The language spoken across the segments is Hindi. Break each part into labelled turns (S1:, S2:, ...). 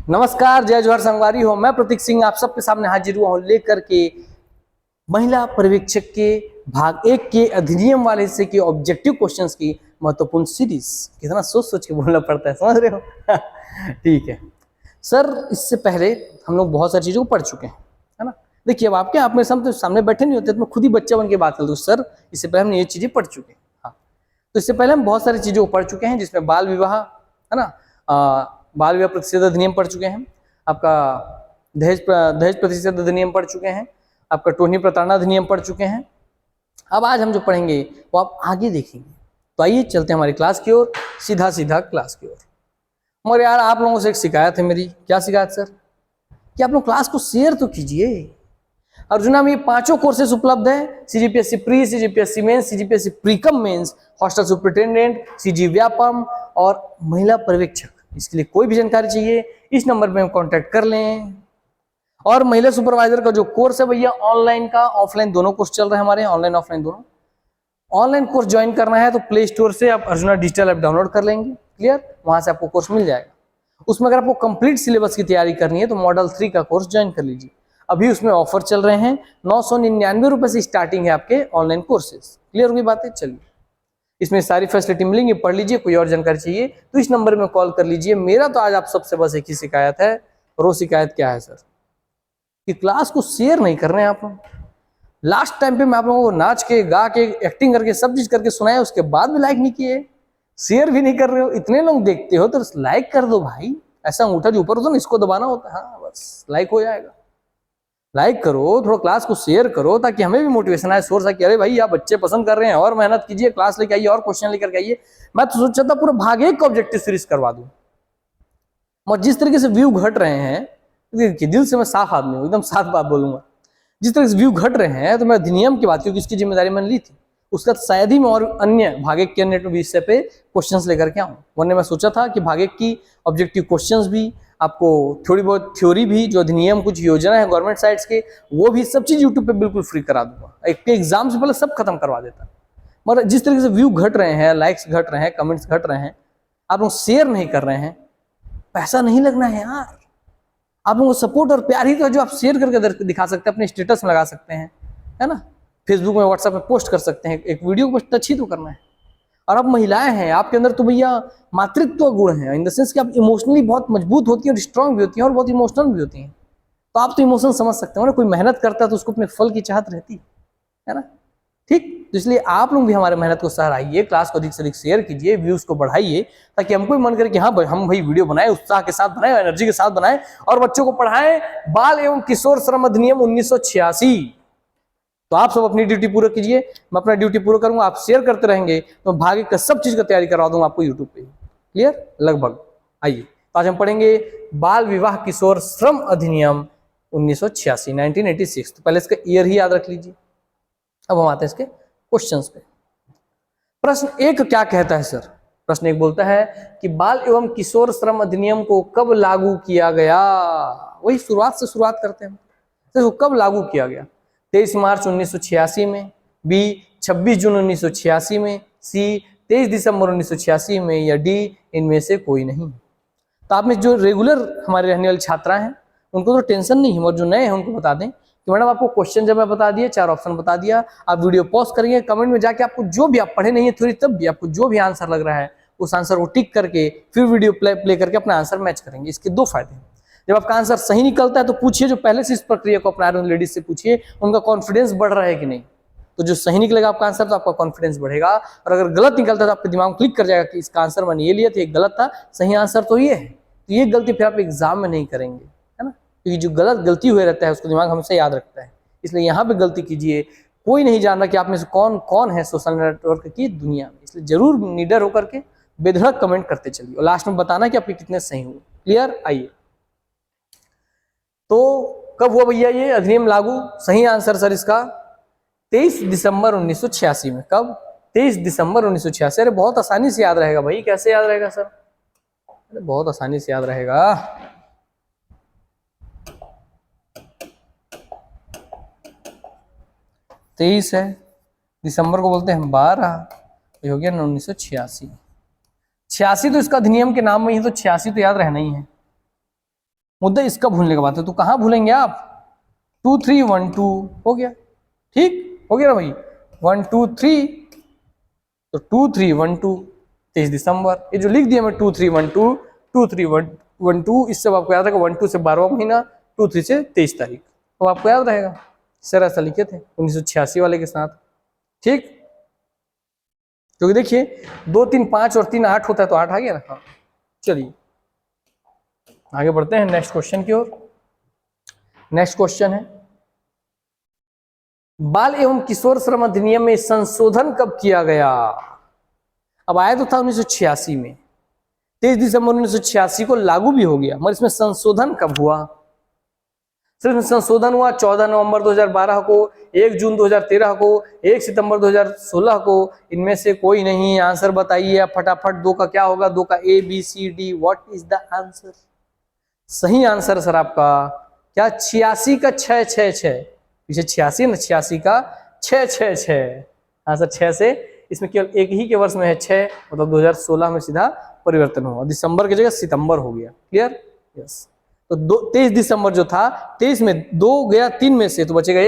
S1: नमस्कार, जय जोहर संगवारी हो। मैं प्रतीक सिंह आप सबके सामने हाजिर हुआ हूँ लेकर के महिला पर्यवेक्षक के भाग 1 के अधिनियम वाले हिस्से के ऑब्जेक्टिव क्वेश्चंस की महत्वपूर्ण सीरीज। कितना सोच सोच के बोलना पड़ता है, समझ रहे हो? ठीक है सर, इससे पहले हम लोग बहुत सारी चीजों को पढ़ चुके हैं, है ना। देखिए, अब आपके आप मेरे सामने बैठे नहीं होते तो मैं खुद ही बच्चा बन के बात कर दूँ। सर, इससे पहले हमने ये चीजें पढ़ चुके हैं। हाँ, तो इससे पहले हम बहुत सारी चीजों को पढ़ चुके हैं, जिसमें बाल विवाह, है ना, बाल विवाह प्रतिषेध अधिनियम पढ़ चुके हैं, आपका दहेज प्रतिषेध अधिनियम पढ़ चुके हैं, आपका टोनी प्रताड़ना अधिनियम पढ़ चुके हैं। अब आज हम जो पढ़ेंगे वो आप आगे देखेंगे। तो आइए चलते हैं हमारी क्लास की ओर, सीधा सीधा क्लास की ओर। मगर यार, आप लोगों से एक शिकायत है मेरी। क्या शिकायत सर? कि आप लोग क्लास को शेयर तो कीजिए। अर्जुना में ये 5 कोर्सेज उपलब्ध है, CGPSC pre, CGPSC mains, CGPSC pre cum mains, hostel superintendent, CG Vyapam और महिला पर्यवेक्षक। इसके लिए कोई भी जानकारी चाहिए इस नंबर पे कांटेक्ट कर लें। और महिला सुपरवाइजर का जो कोर्स है भैया, ऑनलाइन का ऑफलाइन दोनों कोर्स चल रहे हैं हमारे, ऑनलाइन ऑफलाइन दोनों। ऑनलाइन कोर्स ज्वाइन करना है तो प्ले स्टोर से आप अर्जुना डिजिटल ऐप डाउनलोड कर लेंगे, क्लियर, वहां से आपको कोर्स मिल जाएगा। उसमें अगर आपको कंप्लीट सिलेबस की तैयारी करनी है तो मॉडल 3 का कोर्स ज्वाइन कर लीजिए। अभी उसमें ऑफर चल रहे हैं, 999 रुपए से स्टार्टिंग है आपके ऑनलाइन कोर्सेज। क्लियर हुई बातें? चलिए, इसमें सारी फैसिलिटी मिलेंगी, पढ़ लीजिए। कोई और जानकारी चाहिए तो इस नंबर में कॉल कर लीजिए। मेरा तो आज आप सबसे बस एक ही शिकायत है, और वो शिकायत क्या है सर? कि क्लास को शेयर नहीं कर रहे हैं आप लोग। लास्ट टाइम पे मैं आप लोगों को नाच के, गा के, एक्टिंग करके, सब चीज करके सुनाया, उसके बाद भी लाइक नहीं किए, शेयर भी नहीं कर रहे हो। इतने लोग देखते हो तो लाइक कर दो भाई। ऐसा अंगूठा जो ऊपर होता है ना, इसको दबाना होता है, हाँ बस लाइक हो जाएगा। लाइक करो, थोड़ा क्लास को शेयर करो, ताकि हमें भी मोटिवेशन आए, सोर्स आए कि अरे भाई आप बच्चे पसंद कर रहे हैं, और मेहनत कीजिए, क्लास लेके आइए, और क्वेश्चन लेकर के आइए। मैं तो सोचा था पूरा भाग 1 का ऑब्जेक्टिव सीरीज करवा दूं। और जिस तरीके से व्यू घट रहे हैं, देखिए दिल से मैं साफ आदमी हूँ, एकदम साफ बात बोलूंगा। जिस तरह से व्यू घट रहे हैं तो मैं अधिनियम की बात, क्योंकि इसकी जिम्मेदारी मैंने ली थी, उसका शायद ही मैं और अन्य भाग 1 के अन्य विषय पे क्वेश्चंस लेकर के आऊँ। वरना मैं सोचा था कि भाग 1 की ऑब्जेक्टिव क्वेश्चंस भी, आपको थोड़ी बहुत थ्योरी भी, जो अधिनियम कुछ योजना है गवर्नमेंट साइड्स के, वो भी सब चीज यूट्यूब पे बिल्कुल फ्री करा दूंगा। एक एग्जाम से पहले सब खत्म करवा देता। मगर जिस तरीके से व्यू घट रहे हैं, लाइक्स घट रहे हैं, कमेंट्स घट रहे हैं, आप लोग शेयर नहीं कर रहे हैं, पैसा नहीं लगना है यार। आप लोगों को सपोर्ट और प्यार ही तो जो आप शेयर करके दिखा सकते हैं, अपने स्टेटस में लगा सकते हैं, है ना, फेसबुक में, व्हाट्सएप में पोस्ट कर सकते हैं। एक वीडियो को टच ही तो करना है। और आप महिलाएं हैं, आपके अंदर तो भैया मातृत्व गुण है, इन द सेंस कि आप इमोशनली बहुत मजबूत होती हैं और स्ट्रांग भी होती हैं और बहुत इमोशनल भी होती हैं। तो आप तो इमोशन समझ सकते हो ना। कोई मेहनत करता है तो उसको अपने फल की चाहत रहती है ना। ठीक, तो इसलिए आप लोग भी हमारे मेहनत को सराहिए, क्लास को अधिक से अधिक शेयर कीजिए, व्यूज को बढ़ाइए, ताकि हमको भी मन करे कि हाँ भाई, हम भाई वीडियो बनाए, उत्साह के साथ बनाए, एनर्जी के साथ बनाए, और बच्चों को पढ़ाएं बाल एवं किशोर श्रम अधिनियम 1986। तो आप सब अपनी ड्यूटी पूरा कीजिए, मैं अपना ड्यूटी पूरा करूंगा। आप शेयर करते रहेंगे तो भाग्य का सब चीज का तैयारी करवा दूंगा आपको यूट्यूब पे। क्लियर? लगभग। आइए, तो आज हम पढ़ेंगे बाल विवाह किशोर श्रम अधिनियम 1986, 1986। तो पहले इसका ईयर ही याद रख लीजिए। अब हम आते हैं इसके क्वेश्चंस पे। प्रश्न 1 क्या कहता है सर? प्रश्न 1 बोलता है कि बाल एवं किशोर श्रम अधिनियम को कब लागू किया गया? वही शुरुआत से शुरुआत करते हैं। तो कब लागू किया गया? 23 मार्च 1986 में, बी 26 जून 1986 में, सी 23 दिसंबर 1986 में, या डी इनमें से कोई नहीं। तो आप में जो रेगुलर हमारे रहने वाले छात्रा हैं उनको तो टेंशन नहीं है, और जो नए हैं उनको बता दें कि मैडम आपको क्वेश्चन जब मैं बता दिया, 4 ऑप्शन बता दिया, आप वीडियो पॉज करिए, कमेंट में जाके आपको जो भी, आप पढ़े नहीं है थोड़ी तब भी, आपको जो भी आंसर लग रहा है उस आंसर को टिक करके फिर वीडियो प्ले करके अपना आंसर मैच करेंगे। इसके 2 फायदे हैं। जब आपका आंसर सही निकलता है तो पूछिए, जो पहले से इस प्रक्रिया को अपना रहे हैं लेडीज से पूछिए, उनका कॉन्फिडेंस बढ़ रहा है कि नहीं। तो जो सही निकलेगा आपका आंसर तो आपका कॉन्फिडेंस बढ़ेगा, और अगर गलत निकलता है तो आपके दिमाग में क्लिक कर जाएगा कि इसका आंसर मैंने ये लिया था, ये गलत था, सही आंसर तो ये है। तो ये गलती फिर आप एग्जाम में नहीं करेंगे, है ना, क्योंकि जो गलत गलती हुए रहता है उसको दिमाग हमेशा याद रखता है। इसलिए यहाँ पे गलती कीजिए। कोई नहीं जान रहा कि आप में से कौन कौन है सोशल नेटवर्क की दुनिया में, इसलिए जरूर निडर होकर के बेधड़क कमेंट करते चलिए, और लास्ट में बताना कि आपके कितने सही हुए। क्लियर? आइए, तो कब हुआ भैया ये अधिनियम लागू? सही आंसर सर इसका 23 दिसंबर 1986 में। कब? 23 दिसंबर 1986। अरे बहुत आसानी से याद रहेगा भाई। कैसे याद रहेगा सर? अरे बहुत आसानी से याद रहेगा। 23 है, दिसंबर को बोलते हैं 12, ये हो गया 1986। 86 तो इसका अधिनियम के नाम में ही, तो 86 तो याद रहना ही है। मुद्दा इसका भूलने का बात है, तो कहाँ भूलेंगे आप? 2 3 1 2 हो गया, ठीक हो गया ना भाई, 1 2 3, तो 2 3 1 2 23 दिसंबर। ये जो लिख दिया मैं 2 3 1 2 2 3 1 2, इससे आपको याद रहेगा 1 2 से 12वां महीना, 2 3 से 23 तारीख, तो आपको याद रहेगा। सर ऐसा लिखे थे 1986 वाले के साथ, ठीक। क्योंकि देखिए 2 3 5 और 3 8 होता है, तो 8 आ गया ना। हाँ चलिए आगे बढ़ते हैं नेक्स्ट क्वेश्चन की ओर। नेक्स्ट क्वेश्चन है, बाल एवं किशोर श्रम अधिनियम में संशोधन कब किया गया? अब आया तो था 1986 में, 23 दिसंबर 1986 को लागू भी हो गया, मगर इसमें संशोधन कब हुआ? सिर्फ संशोधन हुआ 14 नवंबर 2012 को, 1 जून 2013 को, 1 सितंबर 2016 को। इनमें से कोई नहीं। आंसर बताइए फटाफट। 2 का क्या होगा? 2 का ABCD। What is the answer? सही आंसर सर आपका क्या? 86 का 666, पीछे 86 ना, 86 का 666 आंसर 6 से, इसमें केवल एक ही के वर्ष में है 6, मतलब 2016 में सीधा परिवर्तन हुआ, दिसंबर की जगह सितंबर हो गया। क्लियर? यस। तो 23 दिसंबर जो था, 23 में 2 गया 3 में से, तो बचेगा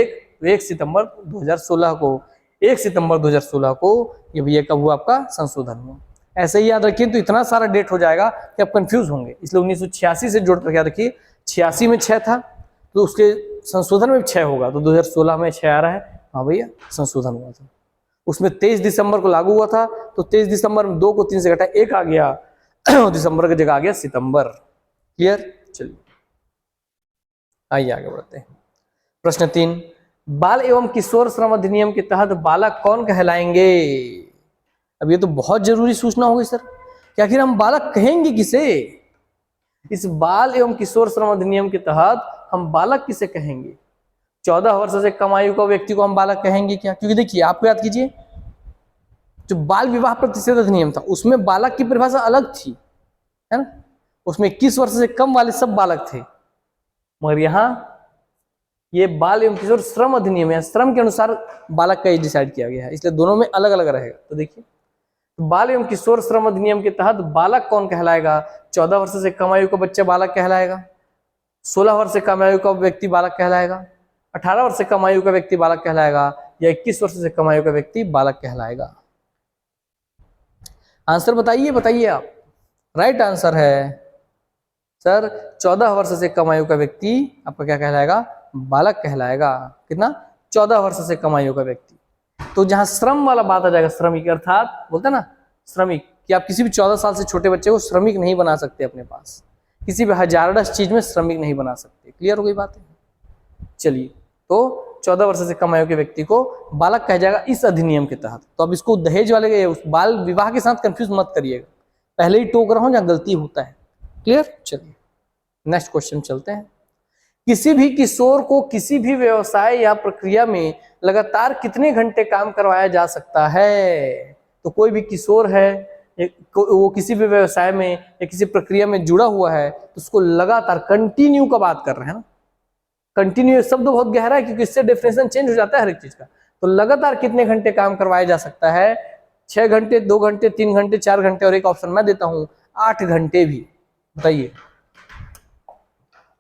S1: 1 सितंबर 2016 को, 1 सितंबर 2016 को ये भैया कब हुआ? आपका संशोधन हुआ। ऐसे ही याद रखिए, तो इतना सारा डेट हो जाएगा कि आप कंफ्यूज होंगे, इसलिए 1986 से जोड़ कर याद रखिए। 86 में 6 था, तो उसके संशोधन में 6 होगा, तो 2016 में 6 आ रहा है। हाँ भैया संशोधन हुआ था, उसमें 23 दिसंबर को लागू हुआ था, तो 23 दिसंबर में 2 को 3 से घटा 1 आ गया, दिसंबर की जगह आ गया सितंबर। क्लियर? चलिए आइए आगे बढ़ते हैं। प्रश्न 3, बाल एवं किशोर श्रम अधिनियम के तहत बालक कौन कहलाएंगे? अब ये तो बहुत जरूरी सूचना होगी सर कि आखिर हम बालक कहेंगे किसे? इस बाल एवं किशोर श्रम अधिनियम के तहत हम बालक किसे कहेंगे? 14 वर्ष से कम आयु का व्यक्ति को हम बालक कहेंगे क्या? क्योंकि देखिए आपको याद कीजिए, जो बाल विवाह प्रतिषेध अधिनियम था उसमें बालक की परिभाषा अलग थी, है ना, उसमें 21 वर्ष से कम वाले सब बालक थे, मगर यहाँ ये बाल एवं किशोर श्रम अधिनियम है, श्रम के अनुसार बालक का एज डिसाइड किया गया है, इसलिए दोनों में अलग अलग रहेगा। तो देखिए, तो बाल एवं किशोर श्रम अधिनियम के तहत बालक कौन कहलाएगा? 14 वर्ष से कम आयु का बच्चा बालक कहलाएगा, 16 वर्ष से कम आयु का व्यक्ति बालक कहलाएगा, 18 वर्ष से कम आयु का व्यक्ति बालक कहलाएगा, या 21 वर्ष से कम आयु का व्यक्ति बालक कहलाएगा। आंसर बताइए, बताइए आप। राइट आंसर है सर 14 वर्ष से कम आयु का व्यक्ति आपका क्या कहलाएगा? बालक कहलाएगा। कितना? 14 वर्ष से कम आयु का व्यक्ति। तो जहां श्रम वाला बात आ जाएगा, श्रमिक अर्थात बोलते हैं ना श्रमिक, कि आप किसी भी 14 साल से छोटे बच्चे को श्रमिक नहीं बना सकते अपने पास, किसी भी हजारदस चीज में श्रमिक नहीं बना सकते। क्लियर हो गई बात है? चलिए, तो 14 वर्ष से कम आयु के व्यक्ति को बालक कहा जाएगा इस अधिनियम के तहत। तो अब इसको दहेज वाले उस बाल विवाह के साथ कंफ्यूज मत करिएगा, पहले ही टोक रहा हूं जहां गलती होता है। क्लियर? चलिए नेक्स्ट क्वेश्चन चलते हैं। किसी भी किशोर को किसी भी व्यवसाय या प्रक्रिया में लगातार कितने घंटे काम करवाया जा सकता है? तो कोई भी किशोर है, वो किसी भी व्यवसाय में या किसी प्रक्रिया में जुड़ा हुआ है, तो उसको लगातार, कंटिन्यू का बात कर रहे हैं ना, कंटिन्यू शब्द बहुत गहरा है क्योंकि इससे डेफिनेशन चेंज हो जाता है हर एक चीज का। तो लगातार कितने घंटे काम करवाया जा सकता है? 6 घंटे, 2 घंटे, 3 घंटे, 4 घंटे, और एक ऑप्शन मैं देता हूं 8 घंटे भी। बताइए,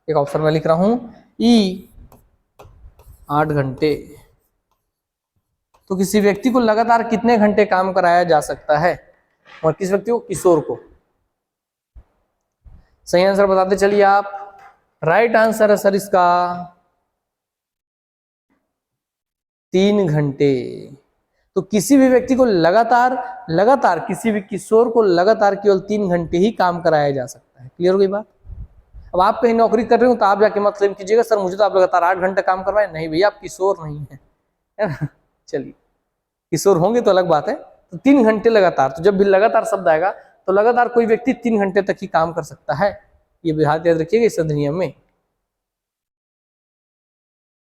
S1: एक ऑप्शन में लिख रहा हूं ई 8 घंटे। तो किसी व्यक्ति को लगातार कितने घंटे काम कराया जा सकता है? और किस व्यक्ति को? किशोर को। सही आंसर बताते चलिए आप। राइट आंसर है सर इसका 3 घंटे। तो किसी भी व्यक्ति को लगातार किसी भी किशोर को लगातार केवल 3 घंटे ही काम कराया जा सकता है। क्लियर हो गई बात? अब आप कहीं नौकरी कर रहे हो तो आप जाके मत क्लेम कीजिएगा सर मुझे तो आप लगातार 8 घंटे काम करवाए। नहीं भैया, आप किशोर नहीं है ना। चलिए, किशोर होंगे तो अलग बात है। तो 3 घंटे लगातार, तो जब भी लगातार शब्द आएगा तो लगातार कोई व्यक्ति 3 घंटे तक ही काम कर सकता है, ये बात याद रखिएगा इस अधिनियम में।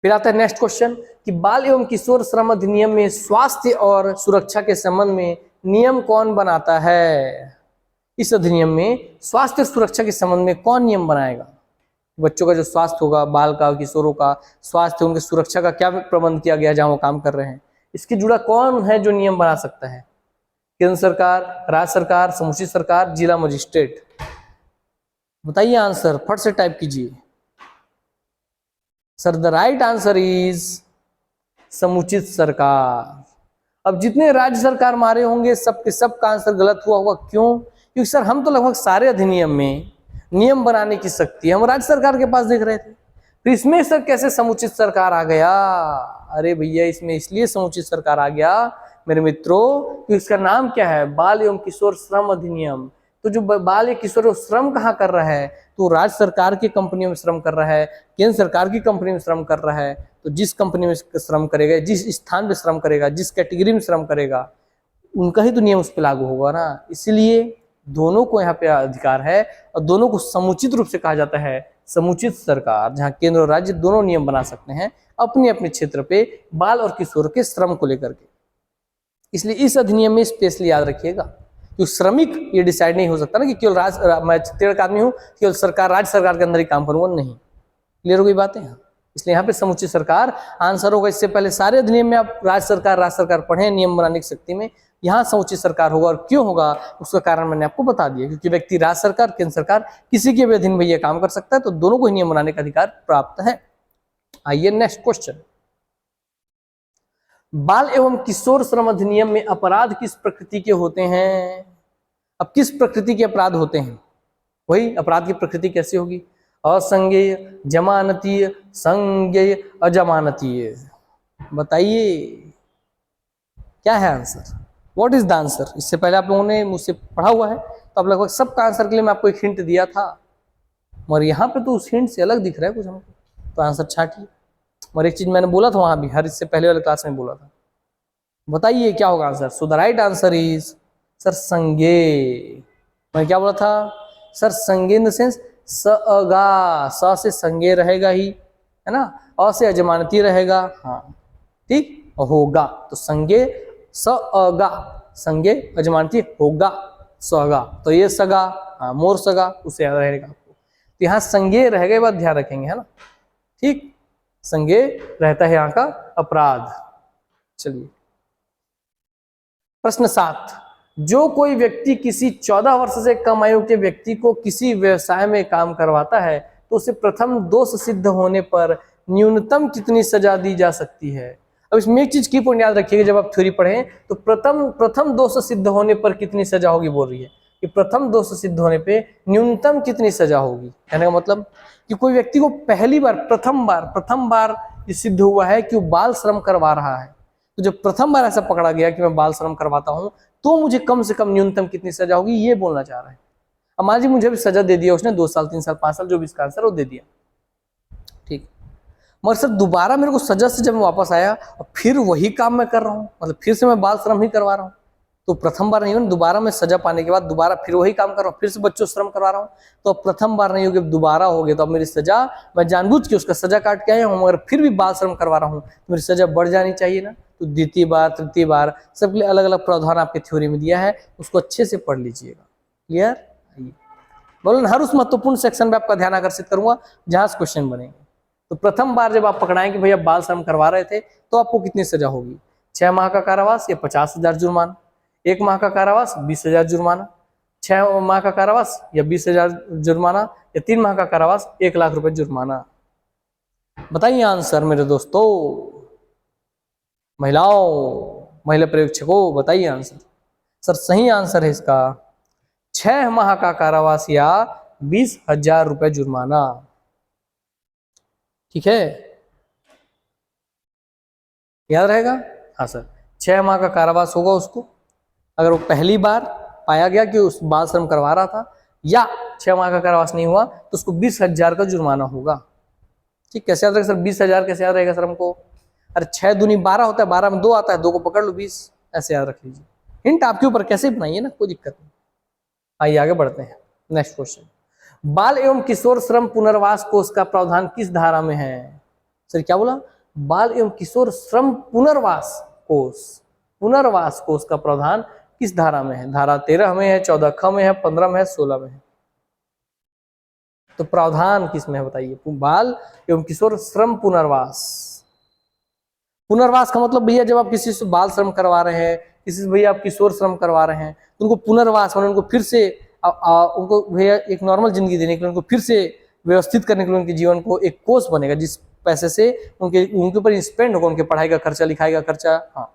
S1: फिर आता है नेक्स्ट क्वेश्चन कि बाल एवं किशोर श्रम अधिनियम में स्वास्थ्य और सुरक्षा के संबंध में नियम कौन बनाता है? इस अधिनियम में स्वास्थ्य और सुरक्षा के संबंध में कौन नियम बनाएगा? बच्चों का जो स्वास्थ्य होगा, बाल का, किशोरों का स्वास्थ्य, उनकी सुरक्षा का क्या प्रबंध किया गया जहां वो काम कर रहे हैं, इसके जुड़ा कौन है जो नियम बना सकता है? केंद्र सरकार, राज्य सरकार, समुचित सरकार, जिला मजिस्ट्रेट? बताइए आंसर, फट से टाइप कीजिए। Sir the right answer is समुचित सरकार। अब जितने राज्य सरकार मारे होंगे सबके सब का आंसर गलत हुआ होगा। क्यों? क्योंकि सर हम तो लगभग सारे अधिनियम में नियम बनाने की शक्ति हम राज्य सरकार के पास देख रहे थे, तो इसमें सर कैसे समुचित सरकार आ गया? अरे भैया इसमें इसलिए समुचित सरकार आ गया मेरे मित्रों कि इसका नाम क्या है? बाल एवं किशोर श्रम अधिनियम। तो जो बाल या किशोर श्रम कहाँ कर रहा है? तो राज्य सरकार की कंपनियों में श्रम कर रहा है, केंद्र सरकार की कंपनी में श्रम कर रहा है। तो जिस कंपनी में श्रम करेगा, जिस स्थान पे श्रम करेगा, जिस कैटेगरी में श्रम करेगा, उनका ही तो नियम उस पर लागू होगा ना। इसलिए दोनों को यहाँ पे अधिकार है और दोनों को समुचित रूप से कहा जाता है समुचित सरकार, जहाँ केंद्र और राज्य दोनों नियम बना सकते हैं अपने अपने क्षेत्र पे बाल और किशोर के श्रम को लेकर के। इसलिए इस अधिनियम में स्पेशली याद रखिएगा कि श्रमिक ये डिसाइड नहीं हो सकता ना कि केवल मैं छत्तीसगढ़ का आदमी हूँ, केवल सरकार राज्य सरकार के अंदर ही काम करूंगा, नहीं। क्लियर हो गई बातें? इसलिए यहाँ पे समुचित सरकार आंसर होगा। इससे पहले सारे अधिनियम में आप राज्य सरकार पढ़े नियम बनाने की शक्ति में, यहाँ समुचित सरकार होगा। और क्यों होगा उसका कारण मैंने आपको बता दिया, क्योंकि व्यक्ति राज्य सरकार केंद्र सरकार किसी के भी अधीन में यह काम कर सकता है, तो दोनों को ही नियम बनाने का अधिकार प्राप्त है। आइए नेक्स्ट क्वेश्चन। बाल एवं किशोर श्रम अधिनियम में अपराध किस प्रकृति के होते हैं? अब किस प्रकृति के अपराध होते हैं? वही अपराध की प्रकृति कैसी होगी? असंज्ञेय, जमानतीय, संज्ञेय, अजमानतीय। बताइए क्या है answer? What is the answer? इससे पहले आप लोगों ने मुझसे पढ़ा हुआ है, तो आप लगभग सबका आंसर के लिए मैं आपको एक हिंट दिया था, मगर यहाँ पे तो उस हिंट से अलग दिख रहा है कुछ हमको, तो आंसर छाटिए। और एक चीज मैंने बोला था वहां भी, हर इससे पहले वाले क्लास में बोला था। बताइए क्या होगा answer? So the right answer is sir संज्ञेय। मैं क्या बोला था सर? संज्ञेय इन द सेंस सगा, स से संज्ञेय रहेगा ही, है ना, अ से अजमानती रहेगा, हाँ ठीक, होगा तो संज्ञेय सगा, संज्ञेय अजमानती होगा, सगा, तो ये सगा, हाँ मोर सगा, उसे याद रहेगा आपको। तो यहाँ संज्ञेय रहेगा, ये बात ध्यान रखेंगे, है ना, ठीक। संज्ञेय रहता है यहाँ का अपराध। चलिए प्रश्न 7। जो कोई व्यक्ति किसी 14 वर्ष से कम आयु के व्यक्ति को किसी व्यवसाय में काम करवाता है तो उसे प्रथम दोष सिद्ध होने पर न्यूनतम कितनी सजा दी जा सकती है? अब इसमें एक चीज की पॉइंट याद रखिएगा, जब आप थ्योरी पढ़ें तो प्रथम दोष सिद्ध होने पर कितनी सजा होगी बोल रही है कि प्रथम दोष सिद्ध होने पे न्यूनतम कितनी सजा होगी। कहने का मतलब कि कोई व्यक्ति को पहली बार प्रथम बार ये सिद्ध हुआ है कि वो बाल श्रम करवा रहा है, तो जब प्रथम बार ऐसा पकड़ा गया कि मैं बाल श्रम करवाता हूं तो मुझे कम से कम न्यूनतम कितनी सजा होगी, ये बोलना चाह रहा है। अब मान लीजिए मुझे भी सजा दे दिया उसने, 2 साल 3 साल 5 साल जो भी इसका आंसर वो दे दिया, ठीक, मगर सर दोबारा मेरे को सजा से जब मैं वापस आया और फिर वही काम मैं कर रहा हूँ, मतलब फिर से मैं बाल श्रम ही करवा रहा हूँ, तो प्रथम बार नहीं हो, दोबारा मैं सजा पाने के बाद दोबारा फिर वही काम कर रहा हूँ, फिर से बच्चों श्रम करवा रहा हूँ, तो अब प्रथम बार नहीं होगी, दोबारा हो गया, तो अब मेरी सजा, मैं जानबूझ के उसका सजा काट के आया हूँ मगर फिर भी बाल श्रम करवा रहा हूँ, तो मेरी सजा बढ़ जानी चाहिए ना। तो द्वितीय बार तृतीय बार सबके लिए अलग अलग प्रावधान आपके थ्योरी में दिया है, उसको अच्छे से पढ़ लीजिएगा। क्लियर? बोलो हर उस महत्वपूर्ण सेक्शन में आपका ध्यान आकर्षित करूंगा जहां से क्वेश्चन बनेंगे। तो प्रथम बार जब आप पकड़ाएं कि भैया बाल श्रम करवा रहे थे तो आपको कितनी सजा होगी? 6 माह का कारावास या 50,000 जुर्माना, 1 माह का कारावास 20,000 जुर्माना, 6 माह का कारावास या 20,000 जुर्माना, या 3 माह का कारावास 1 लाख रुपए जुर्माना। बताइए आंसर मेरे दोस्तों, महिला पर्यवेक्षकों बताइए आंसर। सर सही आंसर है इसका 6 माह का कारावास या 20,000 रुपए जुर्माना। ठीक है, याद रहेगा? हाँ सर, 6 माह का कारावास होगा उसको अगर वो पहली बार पाया गया कि उस बाल श्रम करवा रहा था, या 6 माह का कारावास नहीं हुआ तो उसको 20,000 का जुर्माना होगा। ठीक, कैसे याद रहेगा सर? 20,000 कैसे याद रहेगा सर हमको? अरे 6 दूनी 12 होता है, 12 में 2 आता है, 2 को पकड़ लो 20, ऐसे याद रख लीजिए। हिंट आपके ऊपर, कैसे बनाइए ना, कोई दिक्कत नहीं। आइए आगे बढ़ते हैं, नेक्स्ट क्वेश्चन। बाल एवं किशोर श्रम पुनर्वास कोष का प्रावधान किस धारा में है? सर क्या बोला? बाल एवं किशोर श्रम पुनर्वास कोष का प्रावधान किस धारा में है? धारा 13 में है, 14 ख में है, 15 में है, 16 में है। तो प्रावधान किस में है बताइए? बाल एवं किशोर श्रम पुनर्वास का मतलब भैया जब आप किसी से बाल श्रम करवा रहे हैं, किसी से भैया आप किशोर श्रम करवा रहे हैं, तो उनको पुनर्वास, उनको फिर से उनको भैया एक नॉर्मल जिंदगी देने के लिए, उनको फिर से व्यवस्थित करने के लिए उनके जीवन को एक कोर्स बनेगा जिस पैसे से उनके ऊपर स्पेंड होगा, उनके पढ़ाई का खर्चा, लिखाई का खर्चा। हाँ,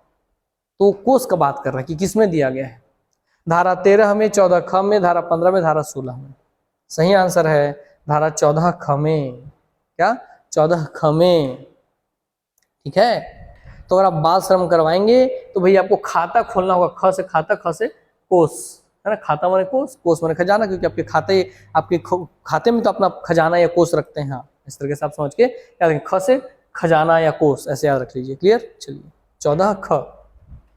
S1: तो कोर्स का बात कर रहा है कि किसमें दिया गया है। धारा 13 में, 14 ख में, धारा 15 में, धारा 16 में। सही आंसर है धारा 14 ख में। क्या? 14 ख में। ठीक है, तो अगर आप बाल श्रम करवाएंगे तो भैया आपको खाता खोलना होगा। ख से खाता, ख से कोष, है ना। खाता माने कोष, कोष माने खजाना, क्योंकि आपके खाते में तो अपना खजाना या कोष रखते हैं। हाँ, इस तरीके से आप समझ के याद रखें, ख से खजाना या कोष, ऐसे याद रख लीजिए। क्लियर? चलिए 14 ख।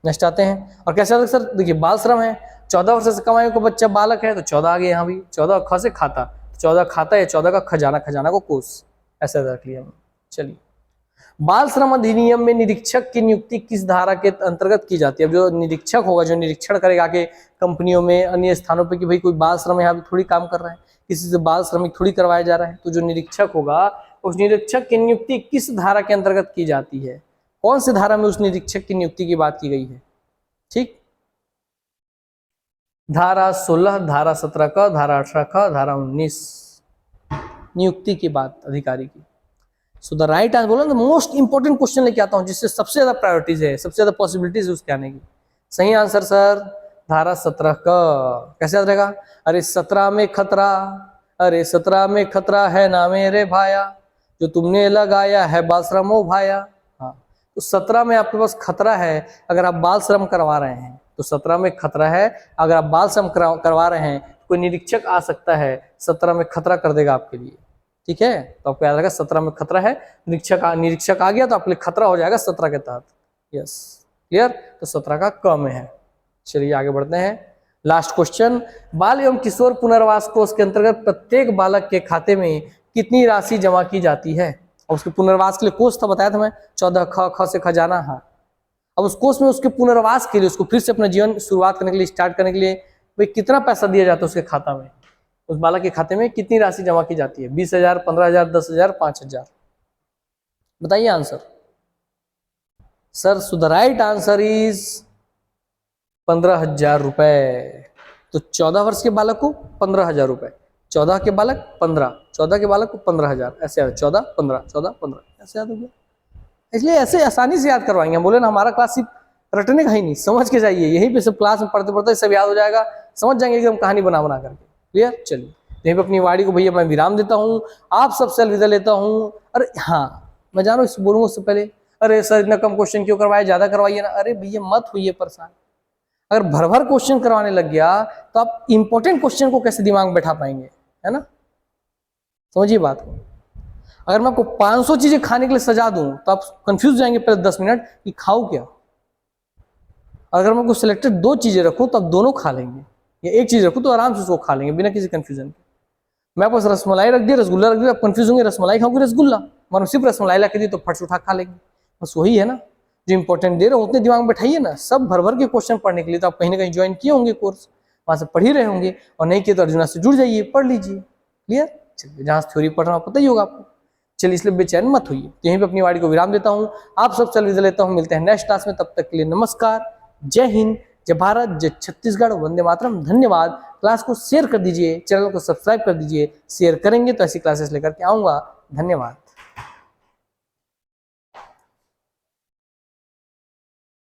S1: नेक्स्ट आते हैं। और कैसे याद? सर देखिए, बाल श्रम है, 14 वर्ष से कम आयु का बच्चा बालक है, तो 14 आ गया यहाँ भी। 14 ख से खाता, 14 खाता या 14 का खजाना, खजाना को कोष, ऐसा याद रख लिया। चलिए, बाल श्रम अधिनियम में निरीक्षक की नियुक्ति किस धारा के अंतर्गत की जाती है? अब जो निरीक्षक होगा, जो निरीक्षण करेगा कि कंपनियों में, अन्य स्थानों पे कि भाई कोई बाल श्रम यहाँ पे थोड़ी काम कर रहा है, किसी से बाल श्रमिक थोड़ी करवाया जा रहा है, तो जो निरीक्षक होगा उस निरीक्षक की नियुक्ति किस धारा के अंतर्गत की जाती है? कौन सी धारा में उस निरीक्षक की नियुक्ति की बात की गई है? ठीक, धारा 16, धारा 17 का, धारा 18 का, धारा 19, नियुक्ति की बात अधिकारी की। सो द राइट आंसर, बोला ना, मोस्ट इंपोर्टेंट क्वेश्चन लेके आता हूं जिससे सबसे ज्यादा प्रायोरिटीज है, सबसे ज्यादा पॉसिबिलिटीज है उसके आने की। सही आंसर सर धारा 17 का। कैसे याद रहेगा? अरे 17 में खतरा, अरे 17 में खतरा है ना मेरे भाया, जो तुमने लगाया है बाल श्रम ओ भाया। हाँ, तो 17 में आपके पास खतरा है अगर आप बाल श्रम करवा रहे हैं, तो 17 में खतरा है अगर आप बाल श्रम करवा रहे हैं, कोई निरीक्षक आ सकता है, 17 में खतरा कर देगा आपके लिए। ठीक है, तो आपको याद रखा 17 में खतरा है, निरीक्षक आ गया तो आपके लिए खतरा हो जाएगा 17 के तहत। Yes, clear? तो 17 का क में है। चलिए आगे बढ़ते हैं। लास्ट क्वेश्चन, बाल एवं किशोर पुनर्वास कोष के अंतर्गत प्रत्येक बालक के खाते में कितनी राशि जमा की जाती है? और उसके पुनर्वास के लिए कोष था, बताया था मैं, 14 ख से खजाना। हाँ, अब उस कोष में उसके पुनर्वास के लिए, उसको फिर से अपना जीवन शुरुआत करने के लिए, स्टार्ट करने के लिए भाई कितना पैसा दिया जाता है उसके खाता में? उस बालक के खाते में कितनी राशि जमा की जाती है? 20,000, 15,000, 10,000, 5,000? बताइए answer. Sir so the right answer is 15,000 रुपए। तो 14 वर्ष के बालक को 15,000 रुपए, 14 के बालक 15, 14 के बालक को 15,000, ऐसे याद, 14, 15, 14, 15, ऐसे याद हो गया। इसलिए ऐसे आसानी से याद करवाएंगे। बोले ना, हमारा क्लास सिर्फ रटने का ही नहीं, समझ के जाइए, यहीं पे सब क्लास में पढ़ते पढ़ते सब याद हो जाएगा, समझ जाएंगे एकदम कहानी बना बना करके। क्लियर? चलिए, यहीं पे अपनी वाणी को भैया मैं विराम देता हूँ, आप सबसे अलविदा लेता हूँ। अरे हाँ, मैं जान रहा हूँ बोलूंगा उससे पहले, अरे सर इतना कम क्वेश्चन क्यों करवाए, ज्यादा करवाइए ना। अरे भैया मत होइए परेशान, अगर भर भर क्वेश्चन करवाने लग गया तो आप इंपॉर्टेंट क्वेश्चन को कैसे दिमाग में बैठा पाएंगे, है ना। समझिए बात को। अगर मैं आपको 500 चीजें खाने के लिए सजा दूं तो आप कंफ्यूज जाएंगे पहले 10 मिनट कि खाऊं क्या। अगर मैं आपको सिलेक्टेड 2 चीजें रखूं तो आप दोनों खा लेंगे, या एक चीज रखूं तो आराम से उसको खा लेंगे बिना किसी कंफ्यूजन के। मैं आपको रसमलाई रख दिया, रसगुल्ला रख दिया, आप कंफ्यूज होंगे रसमलाई खाओगे रसगुल्ला, मैंने सिर्फ रसमलाई ला के दी तो फट से उठा खा लेंगे। बस वही है ना, जो इंपॉर्टेंट दे रहे हो उतने दिमाग में बैठाइए ना। सब भर भर के क्वेश्चन पढ़ने के लिए तो आप कहीं ना कहीं ज्वाइन किए होंगे कोर्स, वहां से पढ़ ही रहे होंगे, और नहीं किए तो अर्जुना से जुड़ जाइए, पढ़ लीजिए। क्लियर? चलिए, जहां थ्योरी पढ़ रहा हूं पता ही होगा आपको। चलिए, इसलिए बेचैन मत होइए। यहीं पे अपनी वाणी को विराम देता हूं, आप सब चल विदा लेता हूं। मिलते हैं नेक्स्ट क्लास में, तब तक के लिए नमस्कार, जय हिंद, जय भारत, जय छत्तीसगढ़, वंदे मातरम। धन्यवाद। क्लास को शेयर कर दीजिए, चैनल को सब्सक्राइब कर दीजिए। शेयर करेंगे तो ऐसी क्लासेस लेकर के आऊंगा। धन्यवाद।